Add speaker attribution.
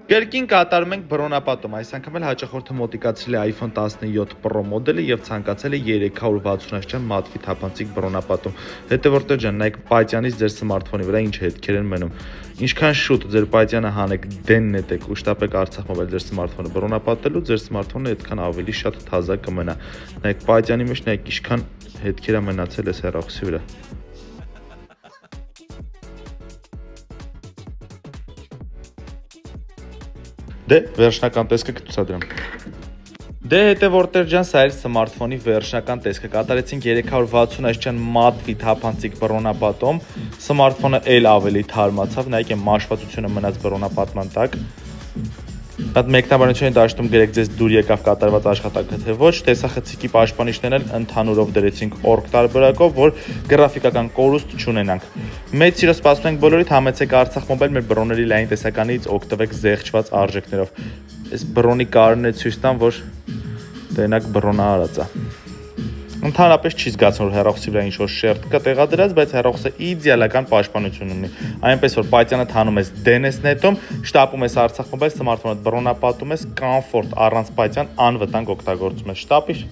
Speaker 1: Կերկին կատարում ենք բռոնապատում, այս անգամ էլ հաճախորդը մոտիկացրել է iPhone 17 Pro մոդելը եւ ցանկացել է 360-ջան մատվի թափանցիկ բռոնապատում։ Հետևորդներ ջան, նայեք պատյանից ձեր սմարթֆոնի վրա ինչ հետքեր են մնում։ Ինչքան շուտ ձեր պատյանը հանեք, դեն նետեք ու շտապեք Արցախ մոբայլ ձեր սմարթֆոնը բռոնապատելու, ձեր սմարթֆոնը այդքան ավելի շատ թազա կմնա։ Նայեք պատյանի մեջ, նայեք ինչքան հետքեր է մնացել այս հեռախոսի վրա։ Դե վերջնական տեսքը կցուցադրեմ։ Դե հետևորդներ ջան, սա էր սմարթֆոնի վերջնական տեսքը։ Կատարեցինք 360-ջան մատվի թափանցիկ բռոնապատում։ Սմարթֆոնը էլ ավելի թարմացավ, նայեք այն մաշվածությունը մնաց բռոնապատման տակ։ Այդ մեկնաբանությունների դաշտում գրեք ձեզ դուր եկավ կատարված աշխատանքը թե ոչ, տեսախցիկի պաշտպանիչներն էլ ընդհանուրով դրեցինք օրգ տարբերակով, որ գրաֆիկական կորուստ չունենանք։ Մեծ սիրով սպասում ենք բոլորիդ, համեցեք Արցախ մոբայլ մեր բռոների լայն տեսականից օգտվեք զեղչված արժեքներով։ Այս բռոնի կարոնն է ցույց տան, որ տենակ բռոնա արած է։ Ընդհանրապես չի զգացվում, որ հեռախոսի վրա ինչ-որ շերտ կա տեղադրած, բայց հեռախոսը իդեալական պաշտպանություն ունի։ Այնպես որ պատյանը թանում ես, դեն ես նետում, շտապում ես Արցախ մոբայլ, սմարթֆոնը բռոնապատում ես, կոմֆորտ առանց պատյան անվտանգ օգտագործում ես։ Շտապիր։